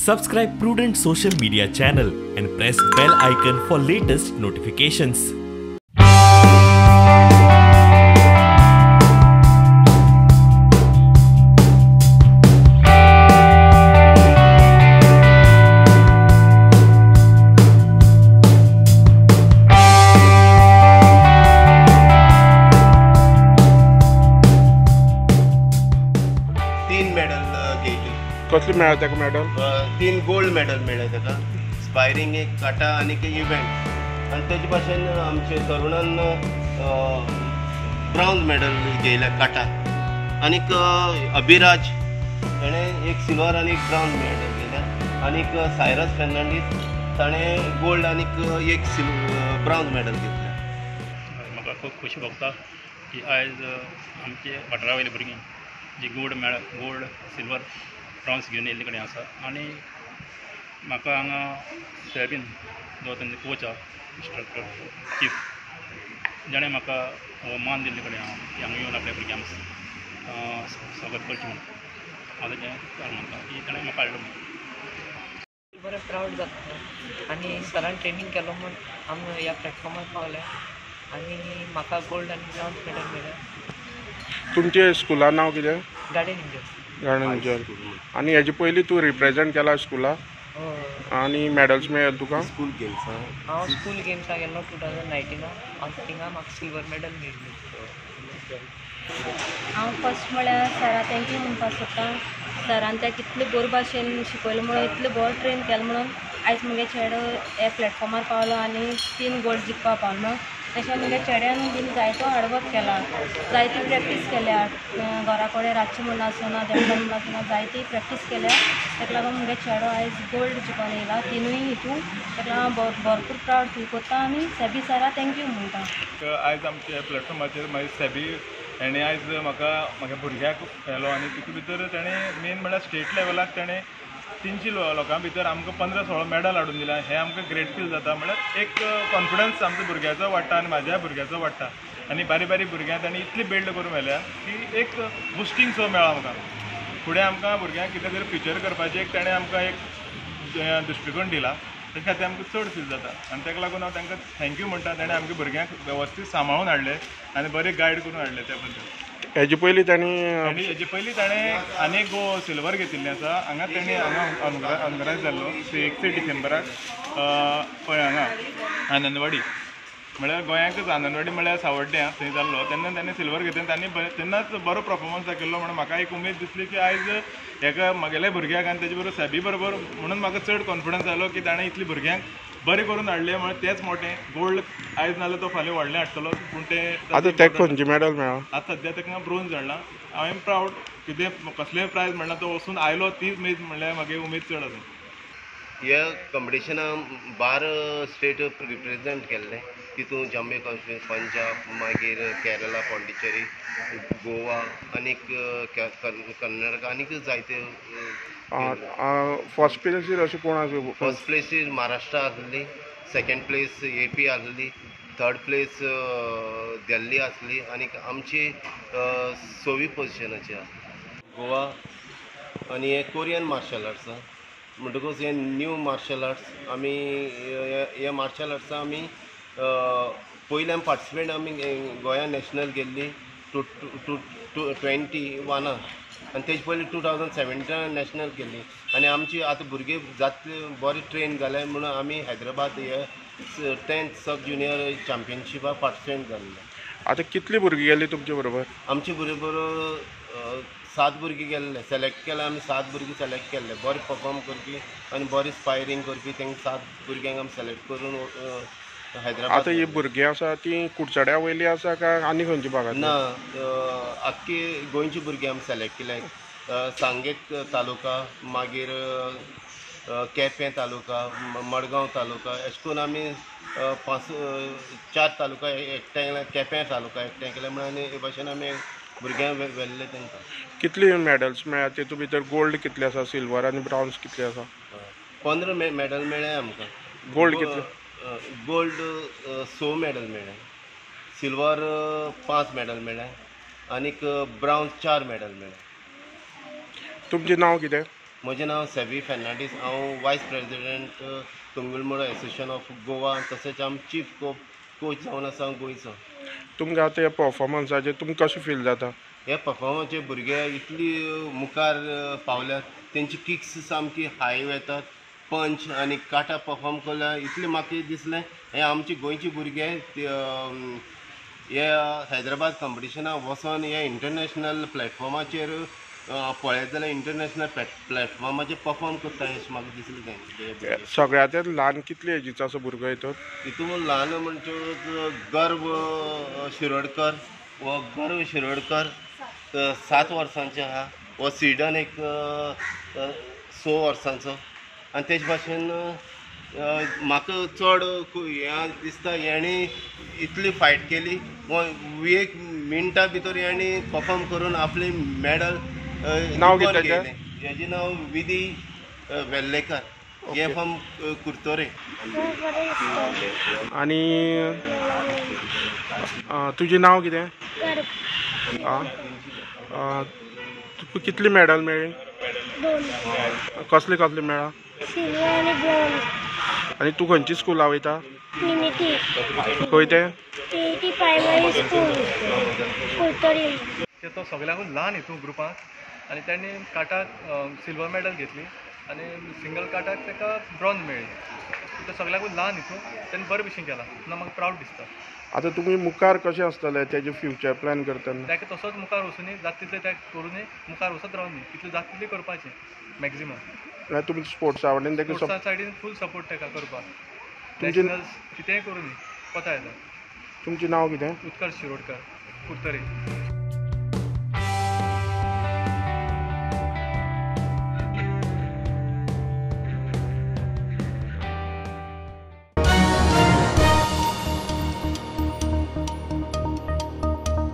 Subscribe Prudent social media channel and press bell icon for latest notifications. कसली मेळ्ळा ताका medal? 3 gold medal मेळ्ळे ताका. स्पायरिंग एक काटा आनी एक इव्हेंट आनी तेजे भाशेन आमचे तरुणान ब्राउन मेडल घेयल्या काटा. आनीक अभिराज ताणें एक सिल्वर आनी एक ब्राउन मेडल घेतल्या. आनीक सायरस फेर्नांडीस ताणें गोल्ड आनीक एक ब्राउन मेडल घेतल्या. म्हाका खूब खोशी भोगता की आयज आमचे वाठारा वयले भुरगीं जी गोल्ड सिल्वर ब्राउन्स घेवन येयल्ले कडेन आसा. आनी म्हाका हांगा सोयाबीन जो तेंचो कोच आहा इंस्ट्रक्टर चीफ जाणें म्हाका हो मान दिल्ले कडेन हांगा येवन आपल्या भुरग्यांक स्वागत करचें म्हणून हांव तेजें मानता की ताणें म्हाका हाडलो म्हणून. बरें प्रावड जाता आनी सरान ट्रेनींग केलो म्हूण आमी ह्या प्लॅटफॉर्मार पावले आनी म्हाका गोल्ड आनी ब्राउन्स मेडल मेळ्ळें. तुमचे स्कुलान नांव कितें? Garden India. आनी हेजे पयलीं तूं रिप्रेझेंट केला स्कुला आनी मेडल्स मेळ्ळे तुका? स्कूल गेम्स हांव स्कूल गेम्साक गेल्लो 2019 आनी थिंगा म्हाका सिल्वर मेडल मेळ्ळी. हांव फर्स्ट म्हळ्यार सरा थँक्यू म्हणपाक सोदतां. सरान ते कितले बरे भाशेन शिकयलें म्हणून इतलें बरो ट्रेन केलें म्हणून आयज मुगे चेडो ह्या प्लॅटफॉर्मार पावलो आनी 3 गोल्ड जिखपाक पावलो म्हणून. तशें मुगे चेड्यान बीन जायतो हार्डवर्क केला, जायती प्रॅक्टीस केल्या. घरा कडेन रातचें म्हूण आसना देवळान म्हूण आसना जायती प्रॅक्टीस केल्या. ताका लागून मुगे चेडो आयज गोल्ड जिखून येयला 3य हितून. ताका लागून भरपूर प्रावड फील करता आनी सेबी सरा थँक्यू म्हणटा. आयज आमच्या प्लॅटफॉर्माचेर मागीर सेबी ताणें आयज म्हाका भुरग्याक व्हेलो आनी तितूंत भितर ताणें मेन म्हळ्यार स्टेट लेवलाक ताणें 300 लोकां भितर आमकां 15-16 मेडल हाडून दिला. हें आमकां ग्रेट फील जाता. म्हळ्यार एक कॉन्फिडन्स आमच्या भुरग्याचो वाडटा आनी म्हाज्या भुरग्याचो वाडटा. आनी बारीक बारीक भुरग्यां तांणी इतली बिल्ड करून व्हेल्या की एक बुस्टींग सो मेळ्ळा आमकां. फुडें आमकां भुरग्यांक कितें तरी फ्युचर करपाचें एक ताणें आमकां एक दृश्टिकोण दिला. ते खातीर आमकां चड फील जाता आनी ताका लागून हांव तांकां थँक्यू म्हणटा. ताणें आमच्या भुरग्यांक वेवस्थीत सांबाळून हाडले आनी बरें गायड करून हाडले. त्या बद्दल हेजे पयलीं ताणें आनी एक सिल्वर घेतिल्लें आसा. हांगा ताणें ऑर्गनायज जाल्लो 1 डिसेंबराक पळय हांगा आनंदवाडी म्हळ्यार गोंयांकच आनंदवाडी म्हळ्यार सावड्ड्या थंय जाल्लो. तेन्ना ताणें सिल्वर घेतलें. तांणी तेन्नाच बरो परफॉर्मन्स दाखयल्लो म्हणून म्हाका एक उमेद दिसली की आयज हेका म्हगेल्या भुरग्यांक आनी तेजे बरोबर सेबी बरोबर म्हणून म्हाका चड कॉन्फिडन्स जालो की ताणें इतली भुरग्यांक बरें करून हाडलें. म्हळ्यार तेंच मोठें गोल्ड आयज नाजाल्यार तो फाल्यां व्हडलें हाडटलो. पूण तें आतां तेका खंयची मेडल मेळ्ळा? आतां सद्या ताका ब्रोंज हाडला. आय एम प्रावड कितें कसलेंय प्रायज म्हणना तो वचून आयलो तीच उमेद म्हणल्यार म्हागे उमेद चड आसा. ह्या कॉम्पिटिशनाक 12 स्टेट रिप्रेझेंट केल्ले. तितून जम्मू काश्मीर, पंजाब, मागीर केरला, पॉंडिचेरी, गोवा आनीक कर्नाटका आनीक जायते. फर्स्ट प्लेसीर अशें कोण आसा? फर्स्ट प्लेसीर महाराष्ट्रा आसली, सेकंड प्लेस AP आसली, थर्ड प्लेस दिल्ली आसली आनीक आमची 6वी पोजिशनाचेर आसली. गोवा आनी हे कोरियन मार्शल आर्ट्स म्हणटकूच हे न्यू मार्शल आर्ट्स. आमी हे मार्शल आर्ट्सां आमी पयलीं आमी पार्टिसिपेट आमी गोंया नॅशनल गेल्ली 21 आनी तेजे पयलीं 2017 नॅशनल केल्ली. आनी आमची आतां भुरगे जातले बरे ट्रेन जाले म्हणून आमी हैदराबाद हे 10th सब ज्युनियर चॅम्पियनशिपाक पार्टिसिपेट जाल्ले. आतां कितली भुरगीं गेली तुमचे बरोबर? आमचे बरोबर 7 भुरगीं गेल्ले. सिलेक्ट केले आमी 7 भुरगीं सिलेक्ट केल्ले बरें परफॉर्म करपी आनी बरें स्पायरींग करपी. तांकां 7 भुरग्यांक आमी सिलेक्ट करून हैदराबाद. आतां ही भुरगीं आसा ती कुडचड्या वयली आसा काय आनी खंयची भागांत? ना, आख्खी गोंयची भुरगीं आमी सिलेक्ट केल्या. सांगेत तालुका, मागीर केपें तालुका, मडगांव तालुका अशें करून आमी 4 तालुका एकठांय केल्या. केपें तालुका एकठांय केल्या म्हणून हे भाशेन आमी भुरग्यांक व्हेल्ले. तांकां कितली मेडल्स मेळ्ळ्या? तेतूंत भितर गोल्ड कितले आसा, सिल्वर आनी ब्राउन्स कितले आसा? 15 मेडल मेळ्ळे आमकां. गोल्ड कितले? गोल्ड 6 मेडल मेळ्ळे, सिल्वर 5 मेडल मेळ्ळे आनीक ब्राउन्स 4 मेडल मेळ्ळे. तुमचें नांव कितें? म्हजें नांव सेबी फेर्नांडीस, हांव वायस प्रेसिडेंट तुंगुलमुळा एसोसिएशन ऑफ गोवा, तशेंच हांव चीफ कोच जावन आसा गोंयचो. तुमकां आतां ह्या पर्फॉर्मन्साचेर तुमकां कशें फील जाता? हे पर्फॉर्मन्सचे भुरगे इतली मुखार पावल्यात, तेंची किक्स सामकी हाय वेतात, पंच आनी काटा पर्फॉर्म केल्यार इतलें म्हाका दिसलें हे आमचे गोंयचे भुरगे हे हैदराबाद कॉम्पिटिशनाक वचोन हे इंटरनॅशनल प्लॅटफॉर्माचेर पळयत जाल्यार इंटरनॅशनल प्लॅटफॉर्माचेर परफॉर्म करता अशें म्हाका दिसलें. सगळ्यांत ल्हान कितले एजीचो असो भुरगो येतो? तितून ल्हान म्हणजे गर्व शिरोडकर वो गर्व शिरोडकर 7 वर्सांचे आहा, वो स्विडन एक 6 वर्सांचो. आनी तेच भाशेन म्हाका चड हें दिसता हेणी इतली फायट केली, 1 मिनटा भितर हेणी परफॉर्म करून आपली मेडल नांव कितें तेजें? हेजें नांव विधी वेल्लेकर, हे फ्रॉम कुर्तोरे. आनी तुजें नांव कितें? तुका कितली मेडल मेळ्ळी? 2. कसली कसली मेळ्ळा? सिल्वर आनी ब्रॉन्झ. आनी तूं खंयची स्कुला वयता? ट्रिनिटी. खंय तें? Trinity primary school Curtorim. तो सगळ्यांकूच ल्हान हितून ग्रुपांत आनी तांणी काटाक सिल्वर मेडल घेतली आनी सिंगल काटाक ताका ब्रॉन्झ मेळ्ळी. तो सगळ्यांकूच ल्हान हितून ताणें बरे भशेन केला, तेन्ना म्हाका प्रावड दिसता. आतां तुमी मुखार कशें आसतलें तेजें फ्युचर प्लॅन करतना? ताका तसोच मुखार वचूनी जाता तितलें ताका करुनी मुखार वचत रावनी, तितलें जाता तितलें करपाचें मॅक्झिमम. म्हळ्यार तुमी स्पोर्ट्सा वाटेन ताका स्पोर्ट्सा सायडीन फूल सपोर्ट ताका करपाक. तुमचें नॅशनल्स कितेंय करुनी कोता येता. तुमचें नांव कितें? उत्कर्श शिरोडकर, कुर्तोरी.